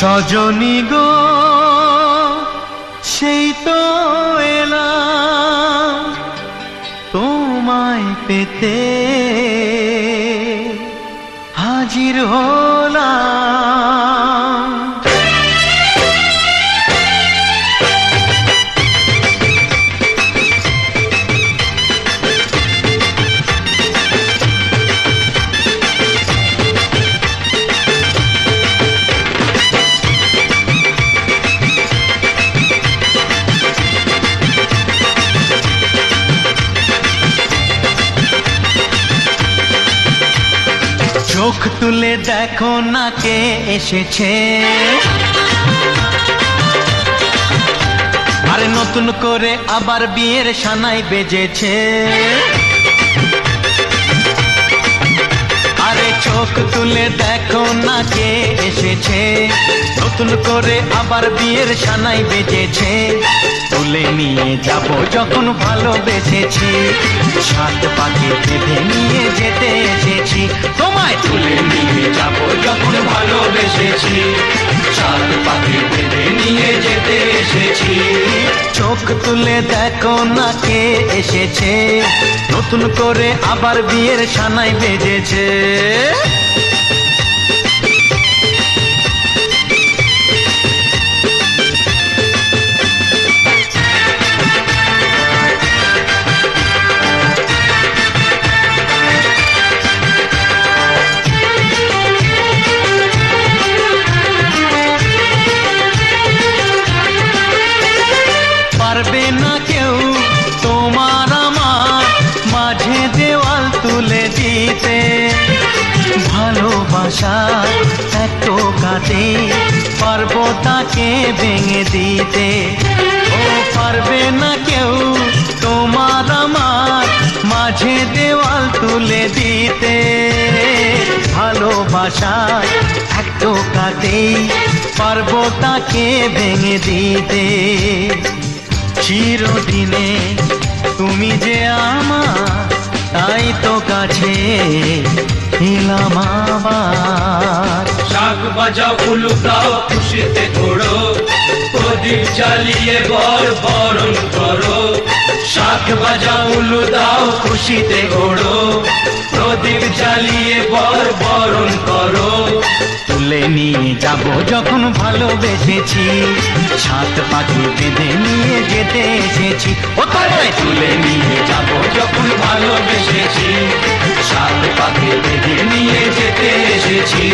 সজনী গো সেই তো এলাম তোমায় পেতে হাজির হলাম। চোখ তুলে দেখো না কে এসেছে, আরে নতুন করে আবার বিয়ের সানাই বেজেছে। আরে চোখ তুলে দেখো না কে এসেছে, নতুন করে আবার বিয়ের সানাই বেজেছে। তুলে নিয়ে যাব যখন ভালোবেসেছি, সাত পাকে বেঁধে নিয়ে যেতে এসেছি। তোমায় তুলে নিয়ে যাব যখন ভালোবেসেছি, সাত পাকে বেঁধে নিয়ে যেতে এসেছি। চোখ তুলে দেখো না কে এসেছে, নতুন করে আবার বিয়ের সানাই বেজেছে। দেওয়াল তুলে দিতে। ভালোবাসার এক টোকাতে পারবো তাকে ভেঙে দিতে। ও পারবে না কেউ তোমার আমার মাঝে দেওয়াল তুলে দিতে। ভালোবাসার এক টোকাতেই পারবো তাকে ভেঙে দিতে। চিরদিনে তুমি যে আমার, তাই তো কাছে এলাম আবার। শাক বাজাও উলু দাও খুশিতে ঘোড়ো, প্রদীপ জ্বালিয়ে বরণ করো। শাক বাজাও উলু দাও খুশিতে ঘোড়ো, প্রদীপ জ্বালিয়ে বরণ করো। তুলে নিয়ে যাব যখন ভালোবেসেছি, সাত পাখি বেঁধে নিয়ে যেতে এসেছি। ও তোমায় তুলে নিয়ে যাব যখন ভালোবেসেছি, সাত পাখি বেঁধে নিয়ে যেতে এসেছি।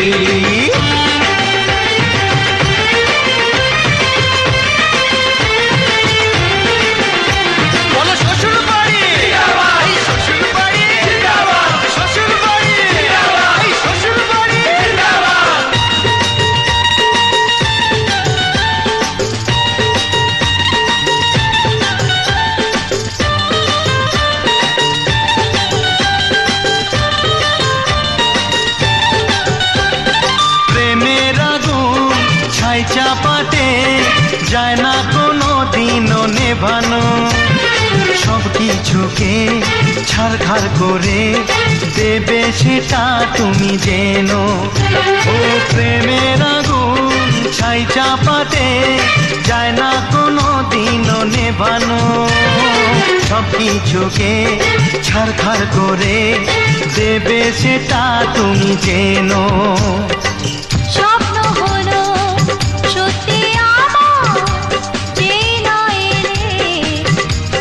চাপাতে যায় না কোনো দিনও নেভানো। সব কিছুকে ছাড়খাড় করে দেবে সেটা তুমি জেনো। ও প্রেমের আগুন ছাই চাপাতে যায় না কোনো দিনও নেভানো। সব কিছুকে ছাড়খাড় করে দেবে সেটা তুমি জেনো। স্বপ্ন হলো সত্যি আমার, যে নয় রে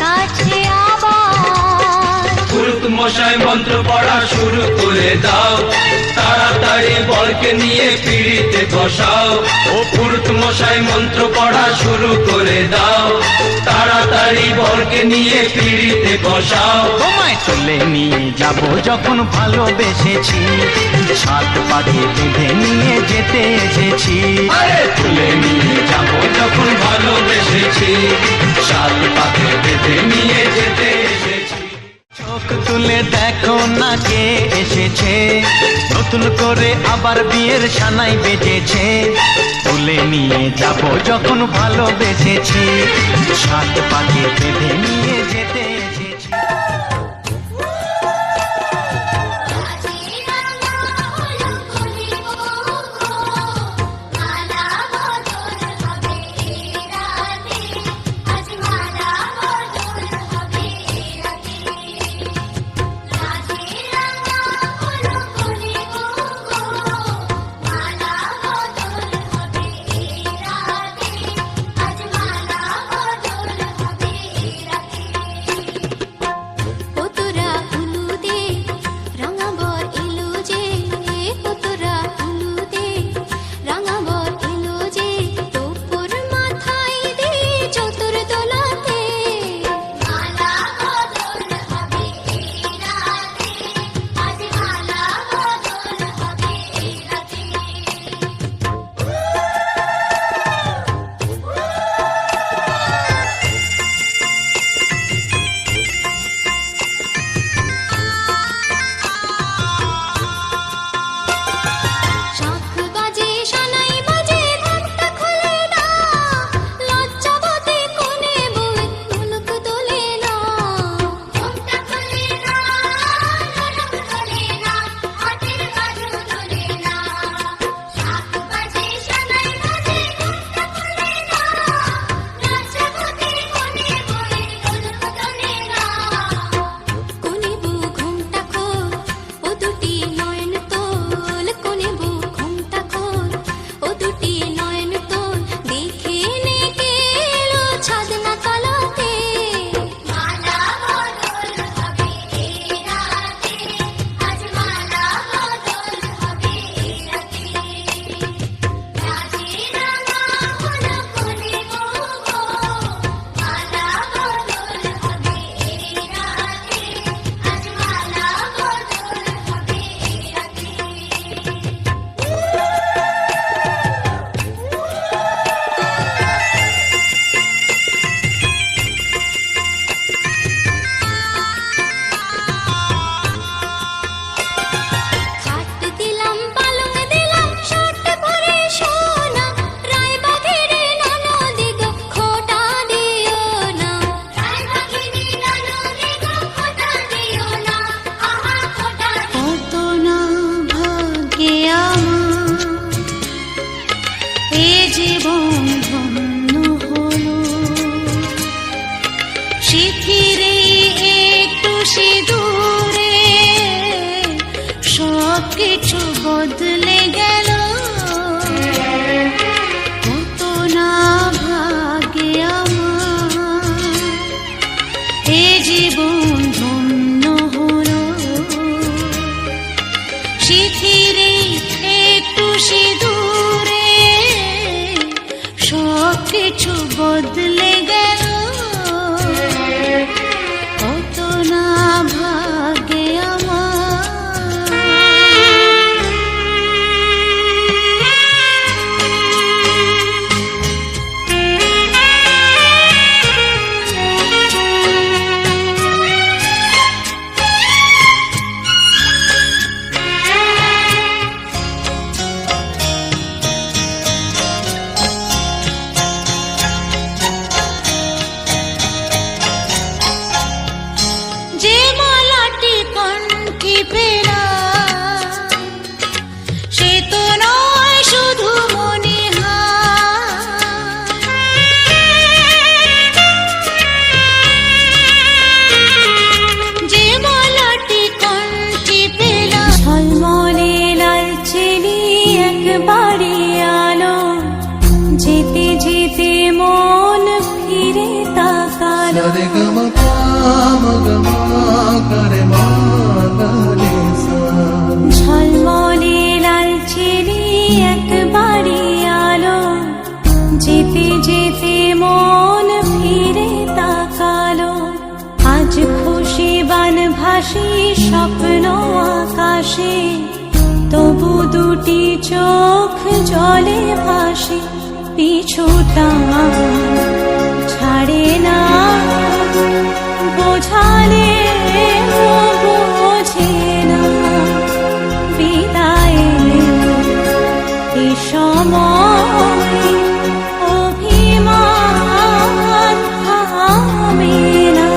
কাছে আবার। পুরুত মশাই মন্ত্র পড়া শুরু করে দাও, তাড়াতাড়ি বরকে নিয়ে পিড়িতে বসাও। ও পুরুত মশাই মন্ত্র পড়া শুরু করে দাও, তাড়াতাড়ি বরকে নিয়ে পিড়িতে বসাও। তোমায় তুলে নিয়ে যাব যখন ভালোবেসেছি, সাত পাখি বেঁধে নিয়ে যেতে এসেছি। আরে তুলে নিয়ে যাব যখন ভালোবেসেছি, সাত পাখি বেঁধে নিয়ে যেতে এসেছি। চোখ তুলে দেখো না কে এসেছে, নতুন করে আবার বিয়ের সানাই বেজেছে। তুলে নিয়ে যাব যখন ভালোবেসেছি, সাত পাখি বেঁধে নিয়ে যেতে এসেছি। বদলে গেল কত না ভাগে যে মালাটি কণ্ঠে পেলাম সে তো নয় শুধু যে মালাটি কণ্ঠে পেলাম ঝলমলে লালচেলি একবারে আলো যেতে যেতে মন ফিরে তাকালো ঝলমলে লালচেলি একবারে আলো যেতে যেতে মন ফিরে তাকালো আজ খুশি বান ভাসি স্বপ্ন আকাশে তবু দুটি চোখ জলে ভাসে পিছুটা ছাড়ে না বোঝালে বোঝে না বিদায় এ সময় অভিমান থামে না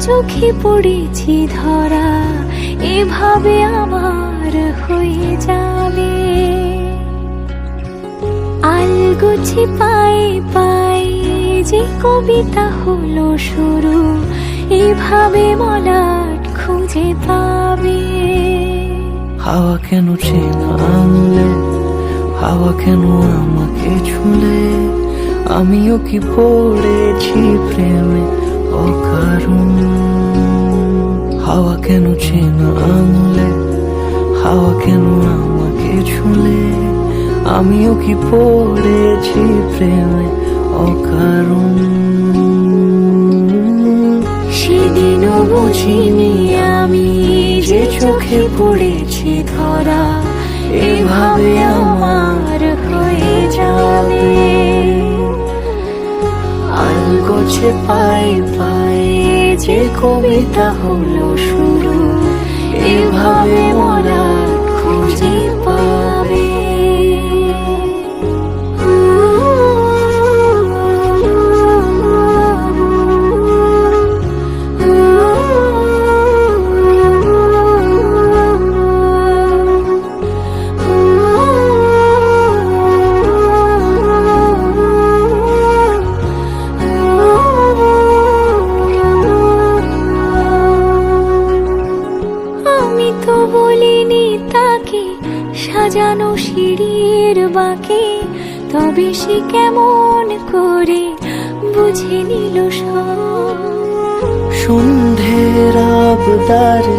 চোখে পড়েছি ধরা, এভাবে আমার হয়ে যাবে। আলগোছে পায়ে পায়ে যে কবিতা হলো শুরু, এভাবে মলাট খুঁজে পাবে। হাওয়া কেন চেনা আনলে, হাওয়া কেন আমাকে ছুলে, আমিও কি পড়েছি প্রেমে অকারণ। হাওয়া কেন চেনা আনলে, হাওয়া কেন আমাকে ছুলে, আমিও কি পড়েছি প্রেমে অকারণ। সেদিনও বুঝিনি আমি যে চোখে পড়েছি ধরা, এভাবে আমার হয়ে যাবে। আলগোছে পায়ে পায়ে যে কবিতা হলো শুরু, এভাবে মলাট খুঁজে পাবে। আমি তো বলিনি তাকে সাজানো সিঁড়ির বাঁকে, তবে সে কেমন করে বুঝে নিল সব। সন্ধ্যের আবদারে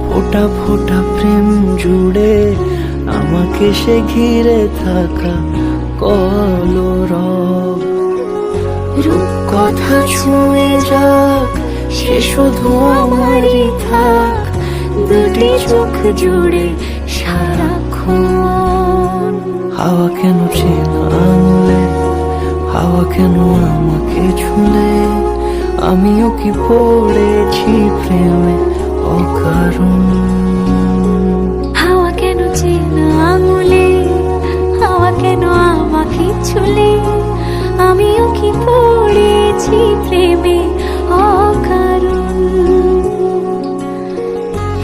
ফোটা ফোটা প্রেম জুড়ে, আমাকে সে ঘিরে থাকা কলরব। রূপকথা ছুঁয়ে যাক, সে শুধু আমারই থাক, দুটি চোখ জুড়ে সারাক্ষণ। হাওয়া কেন চেনা আনলে, হাওয়া কেন আমাকে ছুলে, আমিও কি পড়েছি প্রেমে অকারণ। হাওয়া কেন চেনা আঙুলে, হাওয়া কেন আমাকে ছুলে, আমিও কি পড়েছি প্রেমে অকারণ।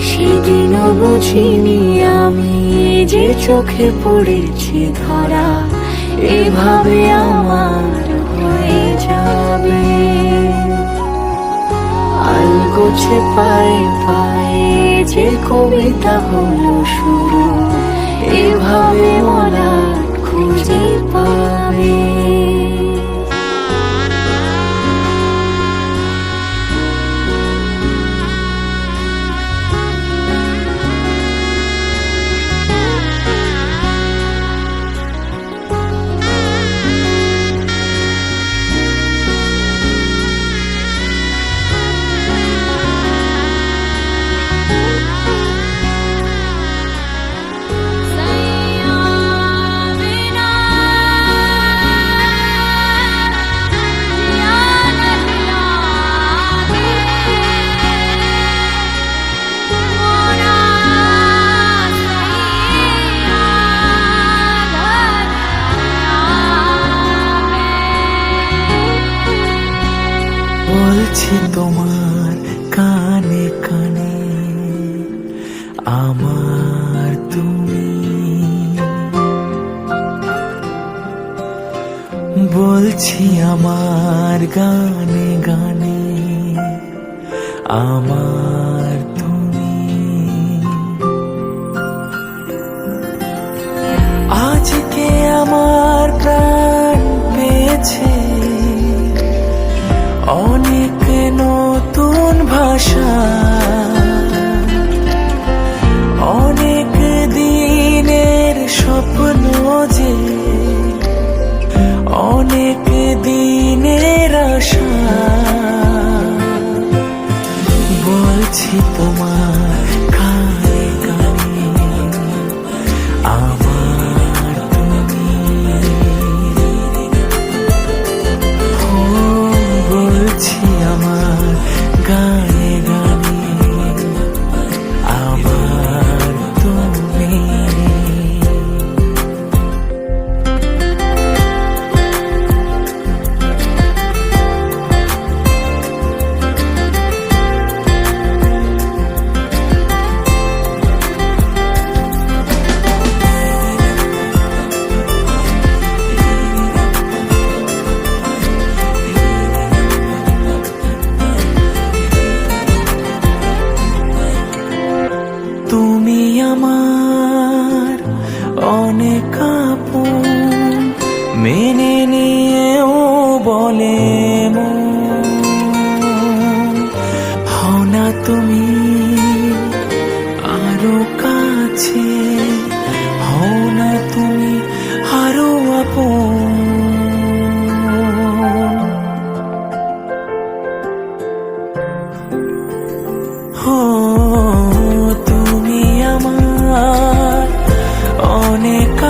সেদিনও বুঝিনি আমি যে চোখে পড়েছি ধরা, এভাবে আমার হয়ে যাবে। আলগোছে পায়ে পায়ে যে কবিতা হলো শুরু, এভাবে মলাট খুঁজে পাবে। বলছি তোমার কানে কানে, আমার তুমি। বলছি আমার গানে গানে, আমার তুমি। আজকে আমার প্রাণ পেয়েছে অনেক নতুন ভাষা, অনেক দিনের স্বপ্ন যে, অনেক দিনের আশা। বলছি তোমার কানে কানে, আমার তুমি। বলছি আমার গানে গানে, আমার তুমি। অনেক আপন মেনে নিয়েও বলে মন, হও না তুমি আরো কাছে, হও না তুমি আরো আপন। হো তুমি আমার অনেক